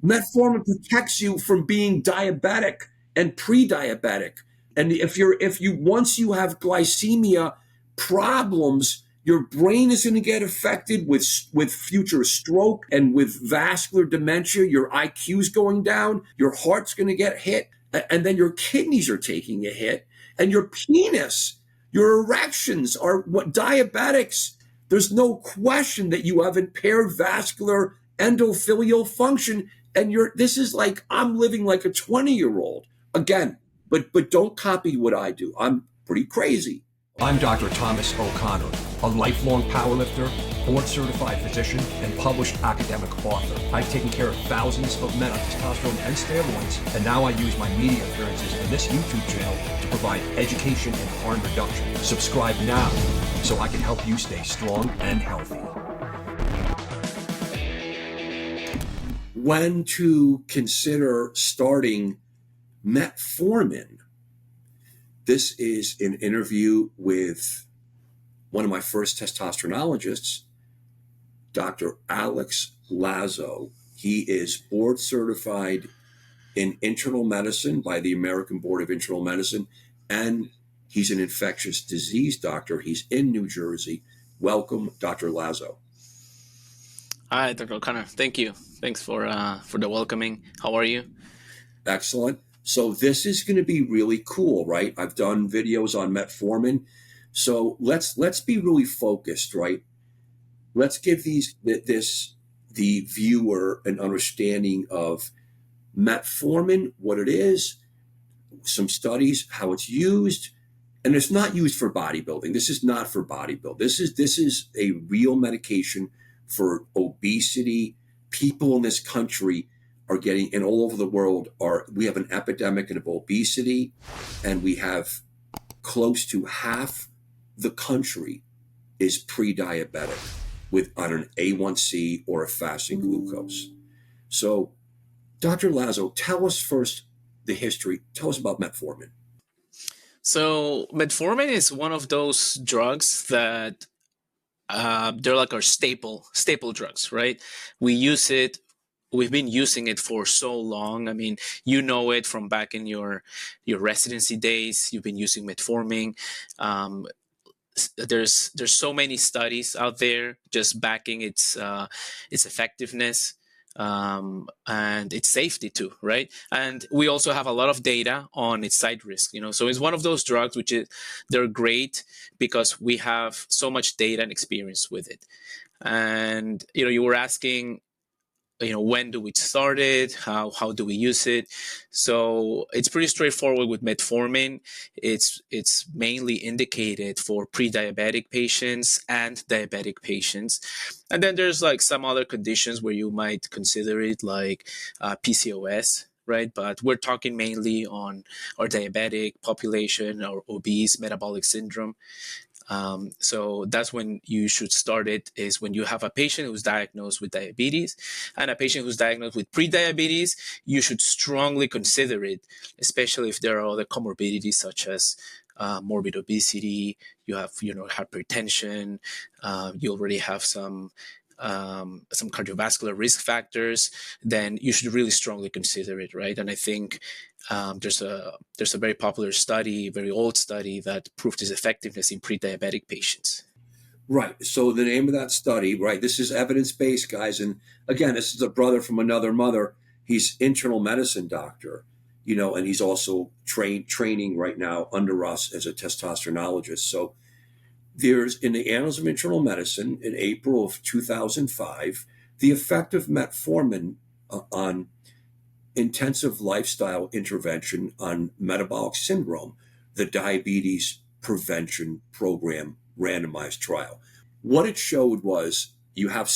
Metformin protects you from being diabetic and pre-diabetic. And if you once you have glycemia problems, your brain is going to get affected with future stroke and with vascular dementia. Your IQ's going down, your heart's going to get hit, and then your kidneys are taking a hit, and your penis, your erections are what diabetics. There's no question that you have impaired vascular endothelial function, and this is like I'm living like a 20-year-old again. But don't copy what I do. I'm pretty crazy. I'm Dr. Thomas O'Connor, a lifelong powerlifter, board-certified physician, and published academic author. I've taken care of thousands of men on testosterone and steroids, and now I use my media appearances in this YouTube channel to provide education and harm reduction. Subscribe now so I can help you stay strong and healthy. When to consider starting Metformin. This is an interview with one of my first testosteronologists, Dr. Alex Lazo. He is board certified in internal medicine by the American Board of Internal Medicine, and he's an infectious disease doctor. He's in New Jersey. Welcome, Dr. Lazo. Hi, Dr. O'Connor. Thank you. Thanks for the welcoming. How are you? Excellent. So this is going to be really cool, right? I've done videos on Metformin. So let's be really focused, right? Let's give the viewer an understanding of Metformin, what it is, some studies, how it's used, and it's not used for bodybuilding. This is not for bodybuilding. This is a real medication for obesity. People in this country are getting, and all over the world we have an epidemic of obesity, and we have close to half the country is pre-diabetic on an A1C or a fasting glucose. So, Dr. Lazo, tell us first the history. Tell us about Metformin. So Metformin is one of those drugs that they're like our staple drugs, right? We've been using it for so long. I mean, you know it from back in your residency days. You've been using Metformin. There's so many studies out there just backing its effectiveness and its safety too, right? And we also have a lot of data on its side risks. So it's one of those drugs they're great because we have so much data and experience with it. And you were asking, when do we start it? How do we use it? So it's pretty straightforward with Metformin. It's mainly indicated for pre-diabetic patients and diabetic patients. And then there's like some other conditions where you might consider it like PCOS, right? But we're talking mainly on our diabetic population or obese metabolic syndrome. So that's when you should start it, is when you have a patient who's diagnosed with diabetes and a patient who's diagnosed with pre-diabetes. You should strongly consider it, especially if there are other comorbidities such as morbid obesity, you have hypertension, you already have some cardiovascular risk factors. Then you should really strongly consider it, right? And I think there's a very popular study, very old study, that proved its effectiveness in pre-diabetic patients. Right. So the name of that study, right? This is evidence-based, guys. And again, this is a brother from another mother. He's internal medicine doctor, and he's also training right now under us as a testosteronologist. So there's, in the Annals of Internal Medicine in April of 2005, the effect of Metformin on intensive lifestyle intervention on metabolic syndrome, the diabetes prevention program randomized trial. What it showed was you have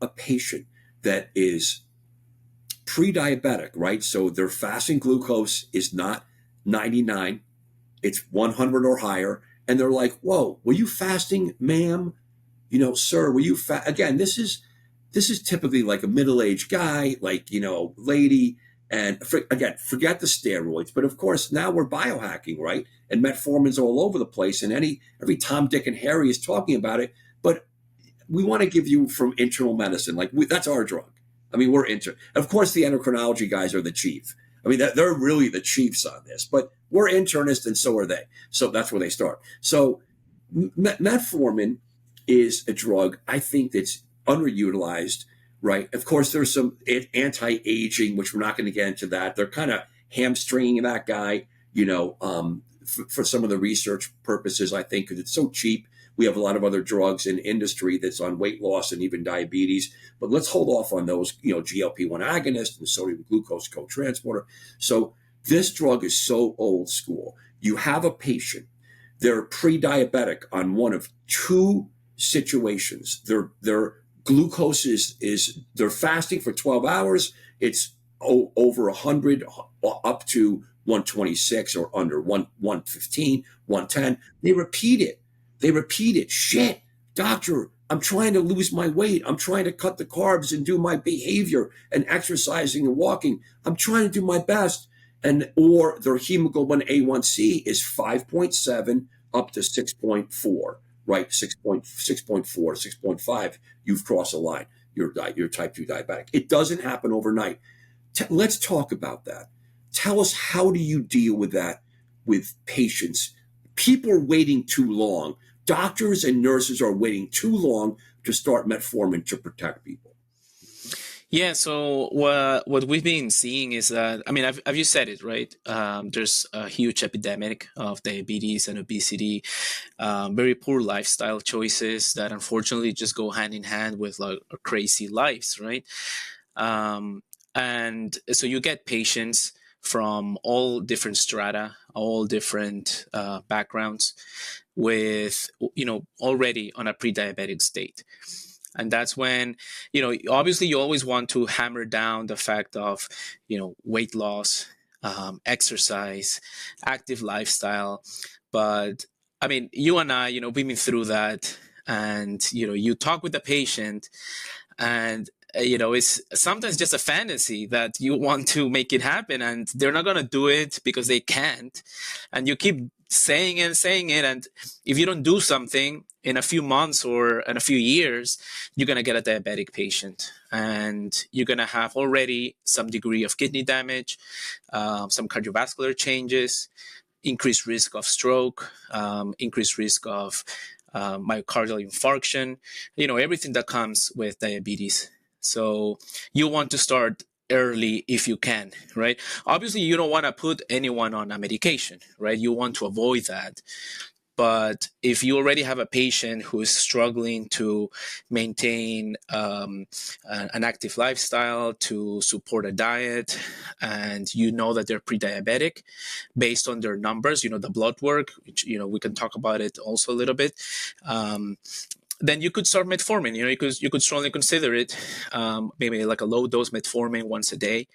a patient that is pre-diabetic, right? So their fasting glucose is not 99, it's 100 or higher. And they're like, whoa, were you fasting, ma'am? Sir, were you Again, this is typically like a middle-aged guy, like, lady. And forget the steroids. But of course, now we're biohacking, right? And Metformin's all over the place. And every Tom, Dick, and Harry is talking about it. But we want to give you from internal medicine. That's our drug. I mean, of course, the endocrinology guys are the chief. I mean, they're really the chiefs on this, but we're internists and so are they. So that's where they start. So metformin is a drug, I think, that's underutilized, right? Of course, there's some anti-aging, which we're not going to get into that. They're kind of hamstringing that guy, for some of the research purposes, I think, because it's so cheap. We have a lot of other drugs in industry that's on weight loss and even diabetes, but let's hold off on those, GLP-1 agonist and sodium glucose co-transporter. So this drug is so old school. You have a patient, they're pre-diabetic on one of two situations. Their glucose is they're fasting for 12 hours. It's over 100 up to 126 or under 115, 110. They repeat it. Shit, doctor, I'm trying to lose my weight. I'm trying to cut the carbs and do my behavior and exercising and walking. I'm trying to do my best. Or their hemoglobin A1C is 5.7 up to 6.4, right? 6.4, 6.5. You've crossed a line. You're type 2 diabetic. It doesn't happen overnight. Let's talk about that. Tell us, how do you deal with that with patients? People are waiting too long. Doctors and nurses are waiting too long to start metformin to protect people. Yeah, so what we've been seeing is that, I mean, have you said it, right? There's a huge epidemic of diabetes and obesity, very poor lifestyle choices that unfortunately just go hand in hand with like crazy lives, right? And so you get patients from all different strata, all different backgrounds with, already on a pre-diabetic state. And that's when, obviously you always want to hammer down the fact of, weight loss, exercise, active lifestyle. But I mean, you and I, we've been through that, and, you talk with the patient, and it's sometimes just a fantasy that you want to make it happen, and they're not going to do it because they can't. And you keep saying it. And if you don't do something in a few months or in a few years, you're going to get a diabetic patient, and you're going to have already some degree of kidney damage, some cardiovascular changes, increased risk of stroke, increased risk of myocardial infarction, everything that comes with diabetes. So you want to start early if you can, right? Obviously, you don't want to put anyone on a medication, right? You want to avoid that. But if you already have a patient who is struggling to maintain an active lifestyle, to support a diet, and you know that they're pre-diabetic based on their numbers, the blood work, which, we can talk about it also a little bit, then you could start metformin. You could strongly consider it, maybe like a low dose metformin once a day.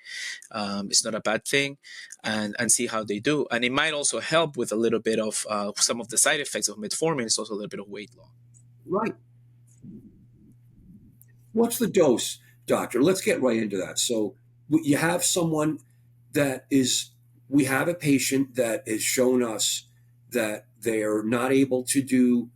It's not a bad thing, and see how they do. And it might also help with a little bit of some of the side effects of metformin. It's also a little bit of weight loss. Right. What's the dose, doctor? Let's get right into that. So you have someone we have a patient that has shown us that they're not able to do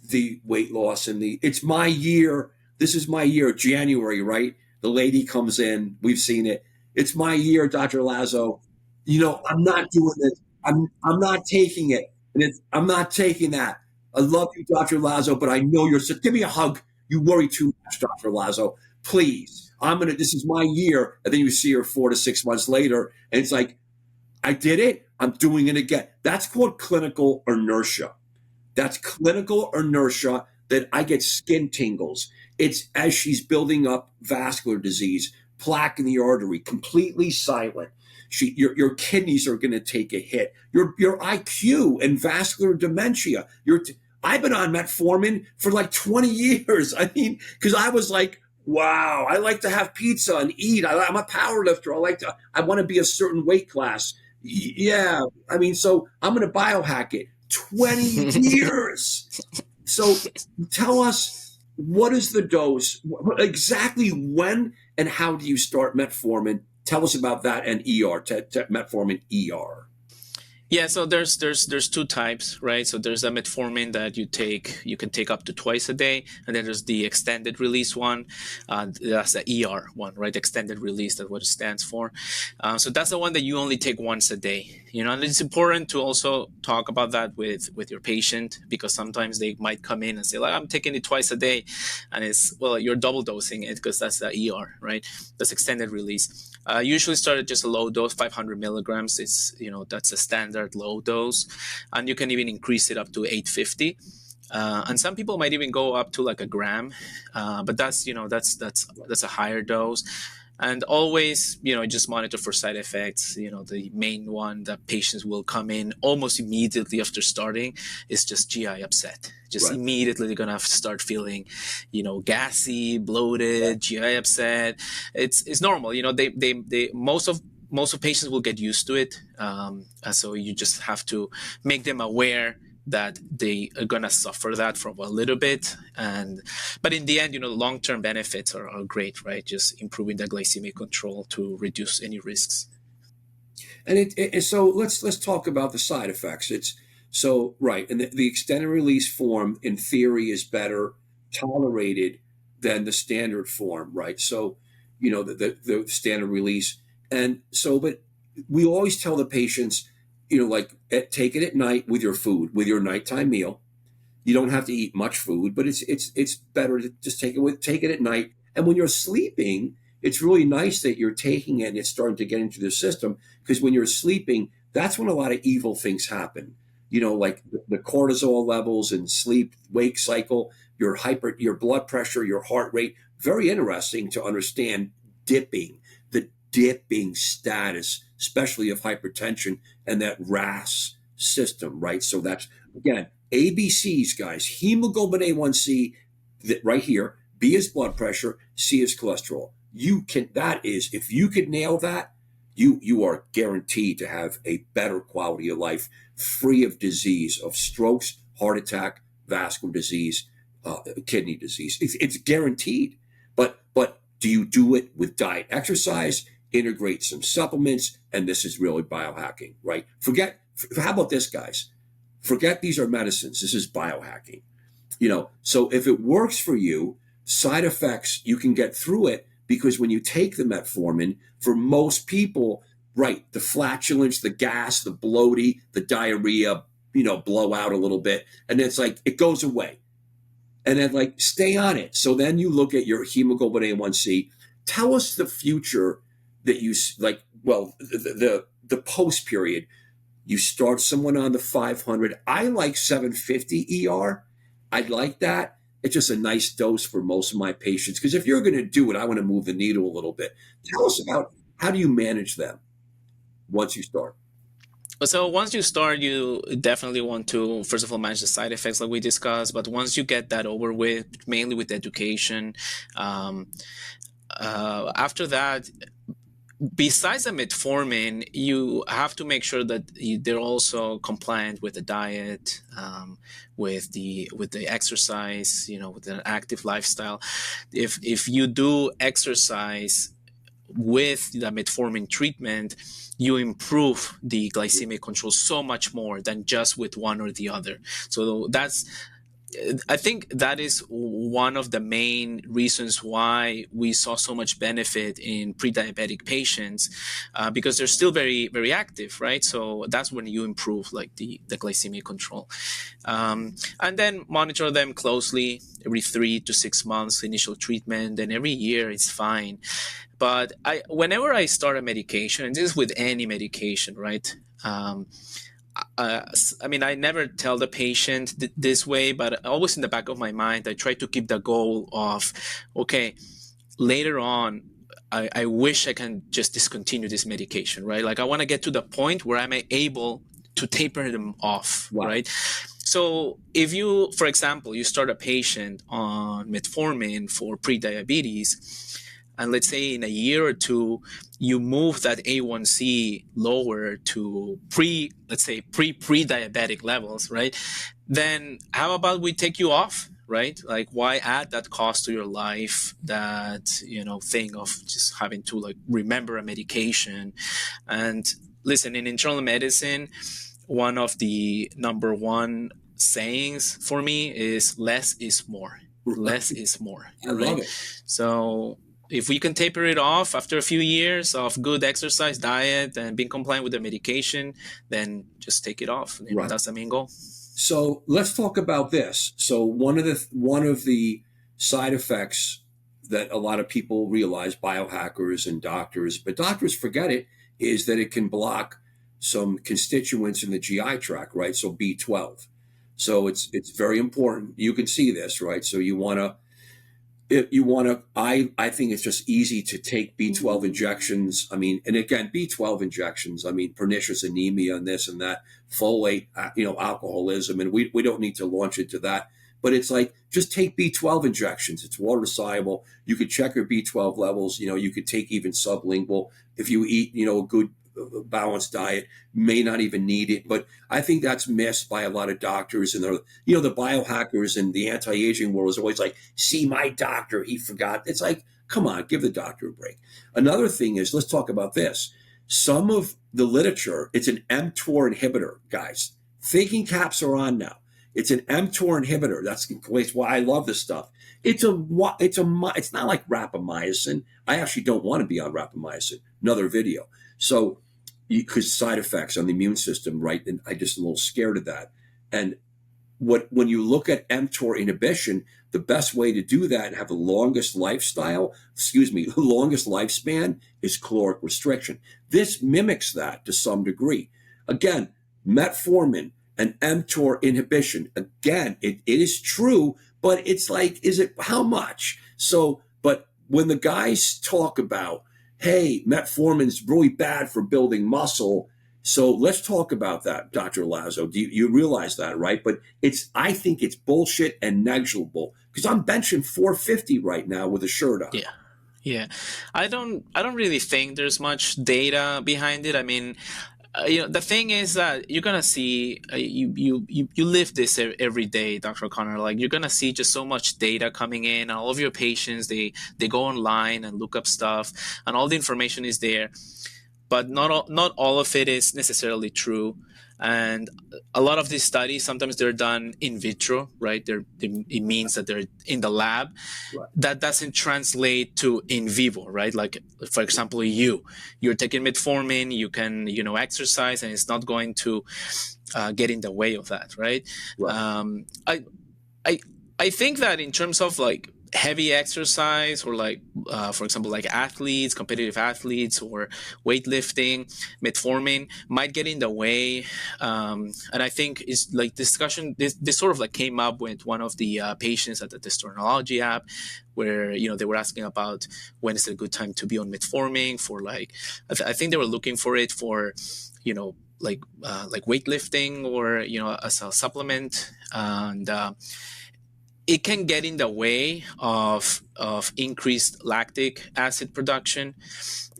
the weight loss it's my year. This is my year, January, right? The lady comes in, we've seen it. It's my year, Dr. Lazo. I'm not doing this. I'm not taking it. And I'm not taking that. I love you, Dr. Lazo, but I know you're sick. Give me a hug. You worry too much, Dr. Lazo. Please. This is my year. And then you see her 4 to 6 months later, and it's like, I did it. I'm doing it again. That's called clinical inertia. That's clinical inertia, that I get skin tingles. It's as she's building up vascular disease, plaque in the artery, completely silent. Your kidneys are going to take a hit. Your IQ and vascular dementia. I've been on metformin for like 20 years. I mean, because I was like, wow, I like to have pizza and eat. I'm a power lifter. I want to be a certain weight class. Yeah. I mean, so I'm going to biohack it. 20 years. So tell us, what is the dose? Exactly when and how do you start metformin? Tell us about that and ER, metformin ER. Yeah, so there's two types, right? So there's a metformin that you can take up to twice a day, and then there's the extended release one. That's the ER one, right? Extended release, that's what it stands for. So that's the one that you only take once a day. And it's important to also talk about that with your patient, because sometimes they might come in and say, like, I'm taking it twice a day, and it's, well, you're double dosing it, because that's the ER, right? That's extended release. Usually start at just a low dose, 500 milligrams. It's, that's a standard low dose, and you can even increase it up to 850. And some people might even go up to like a gram, but that's a higher dose. And always, just monitor for side effects. The main one that patients will come in almost immediately after starting is just GI upset. Just Right. immediately they're gonna start feeling, gassy, bloated, GI upset. It's normal. They most of patients will get used to it. And so you just have to make them aware that they are gonna suffer that for a little bit, but in the end, the long-term benefits are great, right? Just improving the glycemic control to reduce any risks. And so let's talk about the side effects. It's so right, and the extended release form in theory is better tolerated than the standard form, right? So the standard release, and so but we always tell the patients, like take it at night with your food, with your nighttime meal. You don't have to eat much food, but it's better to just take it at night. And when you're sleeping, it's really nice that you're taking it and it's starting to get into the system, because when you're sleeping, that's when a lot of evil things happen. Like the cortisol levels and sleep wake cycle, your blood pressure, your heart rate. Very interesting to understand the dipping status, especially of hypertension and that RAS system, right? So that's, again, ABCs, guys. Hemoglobin A1C, that right here. B is blood pressure. C is cholesterol. If you could nail that, you are guaranteed to have a better quality of life, free of disease, of strokes, heart attack, vascular disease, kidney disease. It's guaranteed. But do you do it with diet, exercise, integrate some supplements, and this is really biohacking, right? How about this, guys? Forget these are medicines. This is biohacking. So if it works for you, side effects, you can get through it, because when you take the metformin, for most people, right, the flatulence, the gas, the bloating, the diarrhea, blow out a little bit, and it's like it goes away. And then, like, stay on it. So then you look at your hemoglobin A1C. Tell us the future that you like. Well, the post period. You start someone on the 500. I like 750 ER. I'd like that. It's just a nice dose for most of my patients, because if you're going to do it, I want to move the needle a little bit. Tell us about, how do you manage them once you start? So once you start, you definitely want to, first of all, manage the side effects like we discussed. But once you get that over with, mainly with education, after that, besides the metformin, you have to make sure that they're also compliant with the diet, with the exercise, with an active lifestyle. If you do exercise with the metformin treatment, you improve the glycemic control so much more than just with one or the other. So I think that is one of the main reasons why we saw so much benefit in pre-diabetic patients, because they're still very, very active, right? So that's when you improve like the glycemic control. And then monitor them closely every 3 to 6 months, initial treatment, and every year it's fine. But whenever I start a medication, and this is with any medication, right? I never tell the patient this way, but always in the back of my mind, I try to keep the goal of, okay, later on, I wish I can just discontinue this medication, right? Like I want to get to the point where I'm able to taper them off, Wow. right? So if you, for example, you start a patient on metformin for prediabetes, and let's say in a year or two, you move that A1C lower to pre-diabetic levels, right? Then how about we take you off, right? Like why add that cost to your life, that, thing of just having to like remember a medication? And listen, in internal medicine, one of the number one sayings for me is less is more. Less is more. I love it. So if we can taper it off after a few years of good exercise, diet, and being compliant with the medication, then just take it off. You know, that's the main goal. So let's talk about this. So one of the side effects that a lot of people realize, biohackers and doctors, but doctors forget it, is that it can block some constituents in the GI tract, right? So B12. So it's very important. You can see this, right? So I think it's just easy to take B12 injections. I mean, and again, B12 injections, I mean, pernicious anemia and this and that, folate, alcoholism, and we don't need to launch into that. But it's like, just take B12 injections. It's water soluble. You could check your B12 levels. You could take even sublingual. If you eat, a good balanced diet, may not even need it. But I think that's missed by a lot of doctors, and the biohackers and the anti-aging world is always like, see my doctor, he forgot. It's like, come on, give the doctor a break. Another thing is, let's talk about this. Some of the literature, it's an mTOR inhibitor, guys. Thinking caps are on now. It's an mTOR inhibitor. That's why I love this stuff. It's not like rapamycin. I actually don't want to be on rapamycin. Another video. So, because side effects on the immune system, right? And I just a little scared of that. And when you look at mTOR inhibition, the best way to do that and have the longest lifespan is caloric restriction. This mimics that to some degree. Again, metformin and mTOR inhibition. Again, it is true, but it's like, is it how much? So, but when the guys talk about, hey, metformin's really bad for building muscle, so let's talk about that, Dr. Lazo. You realize that, right? But I think it's bullshit and negligible, because I'm benching 450 right now with a shirt on. Yeah. I don't really think there's much data behind it. I mean, the thing is that you're gonna see you live this every day, Dr. O'Connor. Like, you're gonna see just so much data coming in. All of your patients, they go online and look up stuff, and all the information is there, but not all of it is necessarily true. And a lot of these studies, sometimes they're done in vitro, right? It means that they're in the lab. Right. That doesn't translate to in vivo, right? Like, for example, you're taking metformin, you can, exercise, and it's not going to get in the way of that, right? I think that in terms of like heavy exercise, or like, for example, like athletes, competitive athletes, or weightlifting, metformin might get in the way. And I think it's like discussion, this sort of like came up with one of the patients at the Testosteronology app, where, they were asking about when is a good time to be on metformin for, like, I think they were looking for it for, like weightlifting, or, as a supplement. And, it can get in the way of increased lactic acid production,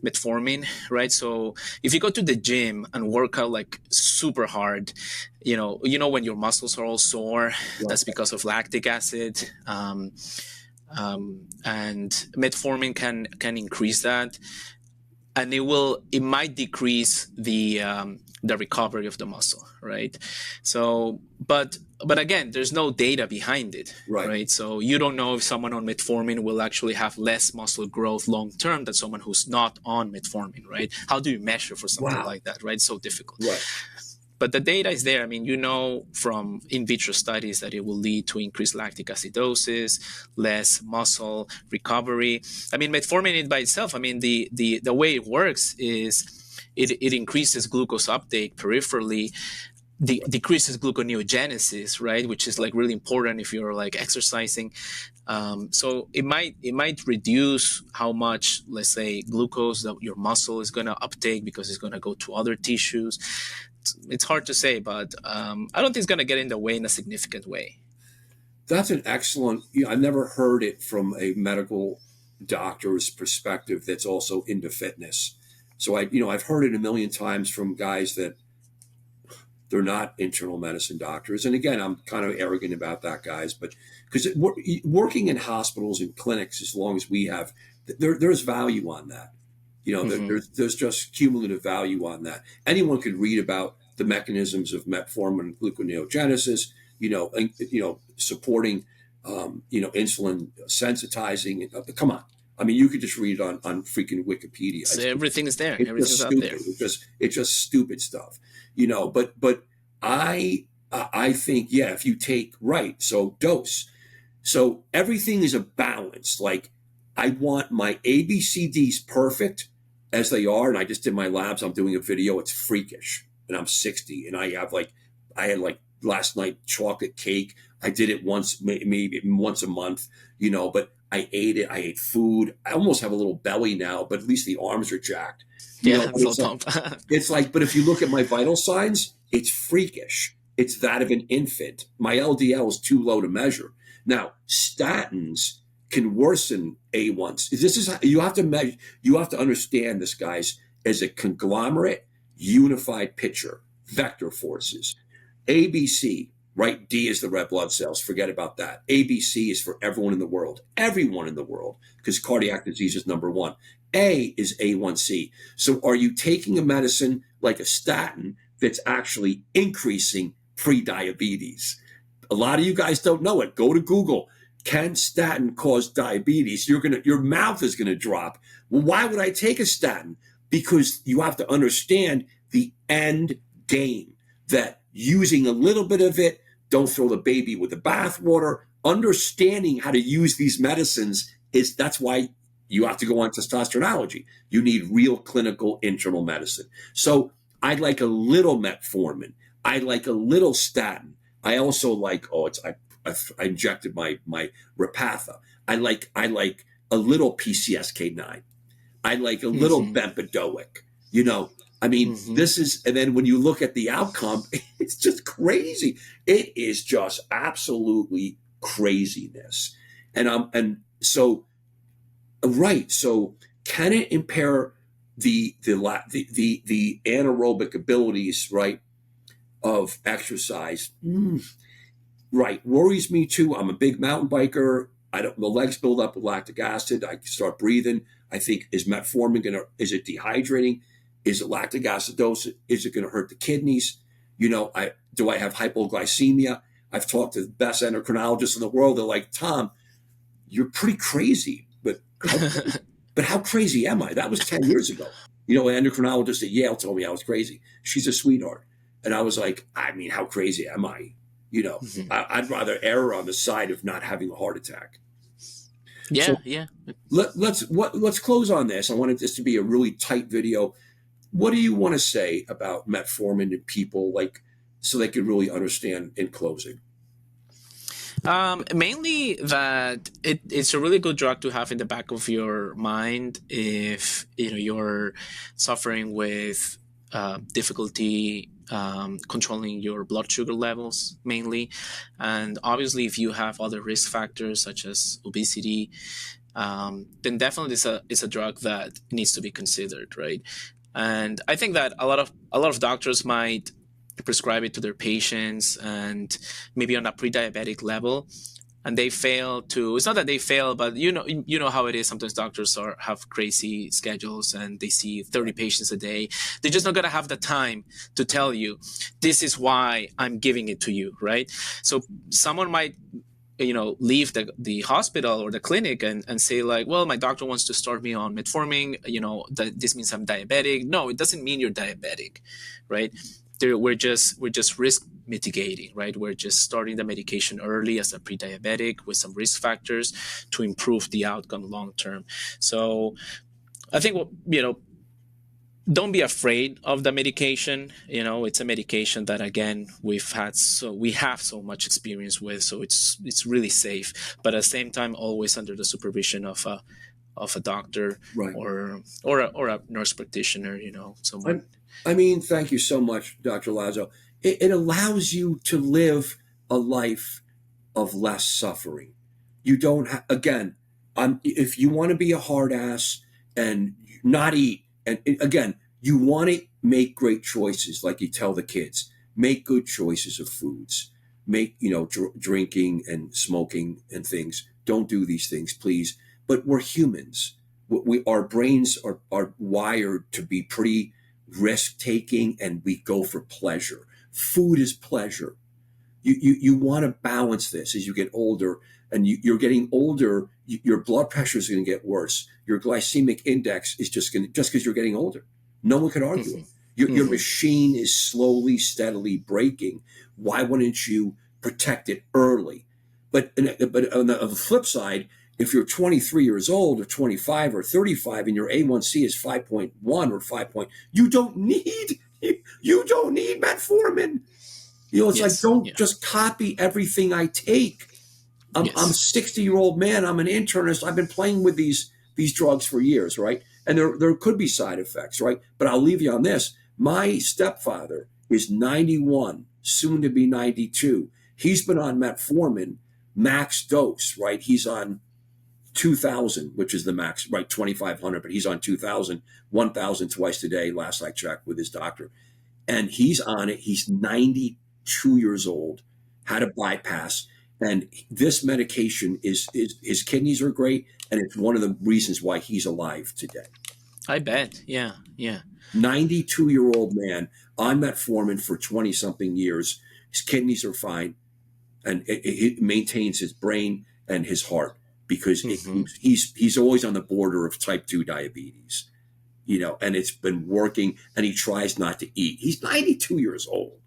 metformin, right? So if you go to the gym and work out like super hard, when your muscles are all sore, that's because of lactic acid. And metformin can increase that, and it might decrease the recovery of the muscle, right? So, but again, there's no data behind it, right? So you don't know if someone on metformin will actually have less muscle growth long term than someone who's not on metformin, right? How do you measure for something like that, right? It's so difficult. Right. But the data is there. I mean, from in vitro studies that it will lead to increased lactic acidosis, less muscle recovery. I mean, metformin by itself, I mean, the way it works is it increases glucose uptake peripherally, decreases gluconeogenesis, right? Which is like really important if you're like exercising. So it might reduce how much, let's say, glucose that your muscle is going to uptake, because it's going to go to other tissues. It's hard to say, but I don't think it's going to get in the way in a significant way. That's an excellent, I've never heard it from a medical doctor's perspective that's also into fitness. So I've heard it a million times from guys that they're not internal medicine doctors. And again, I'm kind of arrogant about that, guys, but because working in hospitals and clinics, as long as we have, there's value on that. There's just cumulative value on that. Anyone could read about the mechanisms of metformin gluconeogenesis, and, supporting, insulin sensitizing. Come on. I mean, you could just read it on freaking Wikipedia. So everything is there. It's Everything's just out there. stupid. It's just stupid stuff, But I think, yeah, if you take so dose. So everything is a balance. Like, I want my ABCDs perfect as they are, and I just did my labs. I'm doing a video. It's freakish, and I'm 60, and I had last night chocolate cake. I did it once, maybe once a month, but I ate it. I ate food. I almost have a little belly now, but at least the arms are jacked. It's like, but if you look at my vital signs, it's freakish. It's that of an infant. My LDL is too low to measure. Now, statins can worsen A1s. This is how you have to measure. You have to understand this, guys, as a conglomerate, unified picture, vector forces. ABC, right? D is the red blood cells. Forget about that. ABC is for everyone in the world, because cardiac disease is number one. A is A1C. So are you taking a medicine like a statin that's actually increasing prediabetes? A lot of you guys don't know it. Go to Google. Can statin cause diabetes? Your mouth is gonna drop. Well, why would I take a statin? Because you have to understand the end game, that using a little bit of it, don't throw the baby with the bathwater. Understanding how to use these medicines that's why you have to go on Testosteronology. You need real clinical internal medicine. So I like a little metformin. I like a little statin. I also like, I injected my Repatha. I like a little PCSK9. I like a little bempedoic. This is, and then when you look at the outcome, it's just crazy. It is just absolutely craziness. So can it impair the anaerobic abilities, right, of exercise? Right. Worries me too. I'm a big mountain biker. The legs build up with lactic acid. I start breathing. I think, is metformin is it dehydrating? Is it lactic acidosis? Is it going to hurt the kidneys? Do I have hypoglycemia? I've talked to the best endocrinologists in the world. They're like, Tom, you're pretty crazy, but how crazy am I? That was 10 years ago. An endocrinologist at Yale told me I was crazy. She's a sweetheart. And I was like, how crazy am I? I'd rather err on the side of not having a heart attack. Yeah. Let's close on this. I wanted this to be a really tight video. What do you want to say about metformin to people, so they could really understand in closing? Mainly that it's a really good drug to have in the back of your mind if you're suffering with difficulty controlling your blood sugar levels mainly, and obviously if you have other risk factors such as obesity, then definitely it's a drug that needs to be considered, right? And I think that a lot of doctors might prescribe it to their patients and maybe on a pre-diabetic level, and they fail to, it's not that they fail, but you know how it is. Sometimes doctors have crazy schedules and they see 30 patients a day. They're just not going to have the time to tell you, this is why I'm giving it to you, right? So someone might leave the hospital or the clinic and say like, well, my doctor wants to start me on metformin, that this means I'm diabetic. No, it doesn't mean you're diabetic, right? We're just risk mitigating, right? We're just starting the medication early as a pre-diabetic with some risk factors to improve the outcome long term. So I think, don't be afraid of the medication. It's a medication that, again, we have so much experience with, so it's really safe. But at the same time, always under the supervision of a doctor, right, or a nurse practitioner. Someone. Thank you so much, Dr. Lazo. It allows you to live a life of less suffering. You don't if you want to be a hard ass and not eat, and again, you want to make great choices, like you tell the kids, make good choices of foods, make, drinking and smoking and things. Don't do these things, please. But we're humans. Our brains are wired to be pretty risk taking, and we go for pleasure. Food is pleasure. You want to balance this as you get older, and you're getting older. Your blood pressure is going to get worse. Your glycemic index is just because you're getting older. No one could argue it. Your machine is slowly, steadily breaking. Why wouldn't you protect it early? But on the flip side, if you're 23 years old or 25 or 35 and your A1C is 5.1 or 5 point, you don't need metformin. It's like, don't just copy everything I take. I'm a 60-year-old man. I'm an internist. I've been playing with these drugs for years, right? And there could be side effects, right? But I'll leave you on this. My stepfather is 91, soon to be 92. He's been on metformin, max dose, right? He's on 2,000, which is the max, right? 2,500, but he's on 2,000, 1,000 twice a day, last I checked with his doctor. And he's on it. He's 92 years old, had a bypass. And this medication his kidneys are great. And it's one of the reasons why he's alive today. I bet. Yeah. 92-year-old man on metformin for 20-something years. His kidneys are fine. And it maintains his brain and his heart because he's always on the border of type 2 diabetes, and it's been working, and he tries not to eat. He's 92 years old.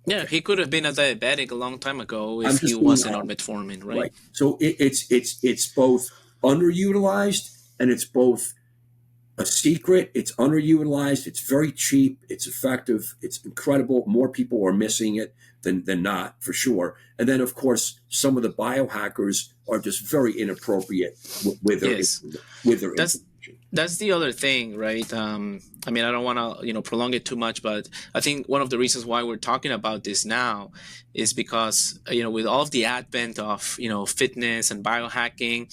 Yeah, he could have been a diabetic a long time ago if he wasn't on metformin, right? So it's both underutilized and it's both a secret. It's underutilized. It's very cheap. It's effective. It's incredible. More people are missing it than not, for sure. And then, of course, some of the biohackers are just very inappropriate with their information. That's the other thing, right? I don't want to, prolong it too much, but I think one of the reasons why we're talking about this now is because, with all of the advent of, fitness and biohacking,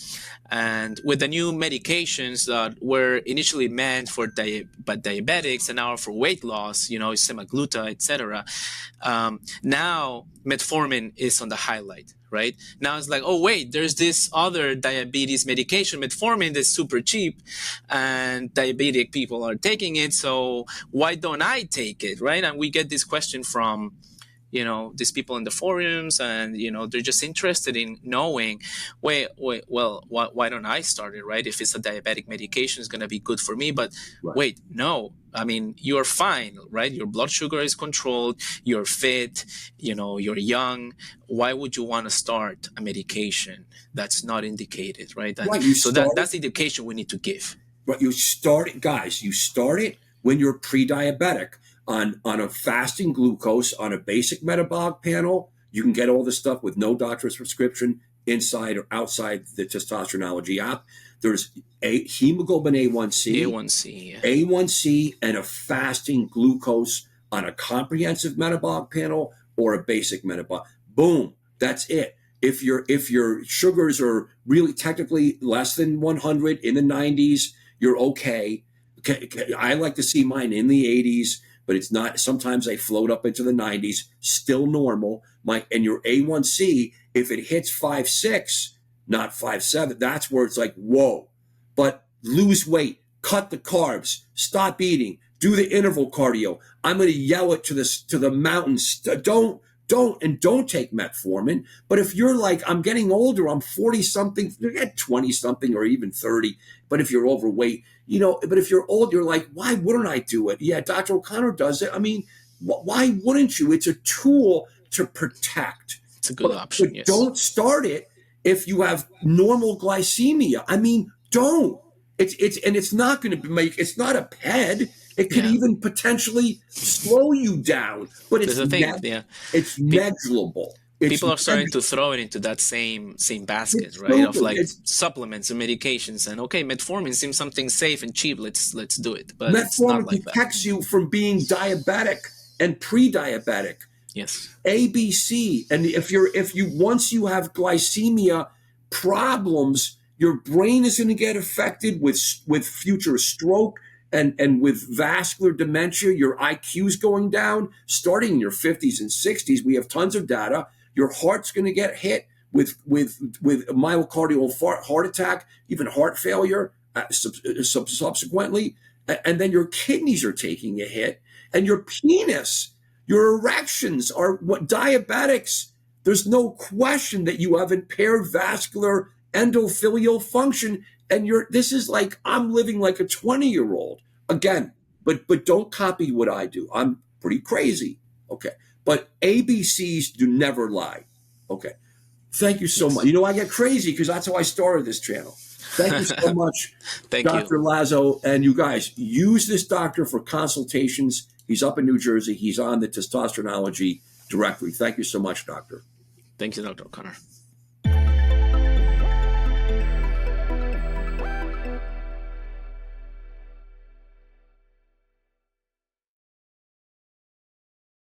and with the new medications that were initially meant for diabetics and now for weight loss, semaglutide, etc. Now metformin is on the highlight. Right now, it's like, oh wait, there's this other diabetes medication, metformin, that's super cheap, and diabetic people are taking it. So why don't I take it, right? And we get this question from, these people in the forums, and they're just interested in knowing, why don't I start it, right? If it's a diabetic medication, it's going to be good for me, but wait, no. You're fine, right? Your blood sugar is controlled. You're fit. You're young. Why would you want to start a medication that's not indicated, right? So that's the education we need to give. But you start it, guys. You start it when you're pre-diabetic on a fasting glucose, on a basic metabolic panel. You can get all this stuff with no doctor's prescription inside or outside the Testosteronology app. There's a hemoglobin A1C, and a fasting glucose on a comprehensive metabolic panel or a basic metabolic. Boom, that's it. If your sugars are really technically less than 100, in the 90s, you're okay. I like to see mine in the 80s, but it's not. Sometimes they float up into the 90s, still normal. And your A1C, if it hits 5.6, not 5.7, that's where it's like, whoa. But lose weight, cut the carbs, stop eating, do the interval cardio. I'm going to yell it to the mountains. Don't take metformin. But if you're like, I'm getting older, I'm 40 something, get 20 something or even 30. But if you're overweight, but if you're old, you're like, why wouldn't I do it? Yeah, Dr. O'Connor does it. Why wouldn't you? It's a tool to protect. It's a good option. But yes. Don't start it if you have normal glycemia. Don't. It's not going to it's not a PED. It could even potentially slow you down, but it's negligible. People are starting to throw it into that same basket, right? Of like supplements and medications, and okay, metformin seems something safe and cheap. Let's do it. But metformin protects you from being diabetic and pre-diabetic. Yes. ABC, and if you once you have glycemia problems, your brain is going to get affected with future stroke. And with vascular dementia, your IQ's going down. Starting in your 50s and 60s, we have tons of data. Your heart's going to get hit with myocardial heart attack, even heart failure subsequently. and then your kidneys are taking a hit, and your penis, your erections are what diabetics. There's no question that you have impaired vascular endothelial function, and this is like I'm living like a 20-year-old again. But don't copy what I do. I'm pretty crazy. Okay, but ABCs do never lie. Okay, thank you so much. You know, I get crazy because that's how I started this channel. Thank you so much, Dr. Lazo. And you guys, use this doctor for consultations. He's up in New Jersey. He's on the Testosteronology directory. Thank you so much, doctor. Thank you, Dr. O'Connor.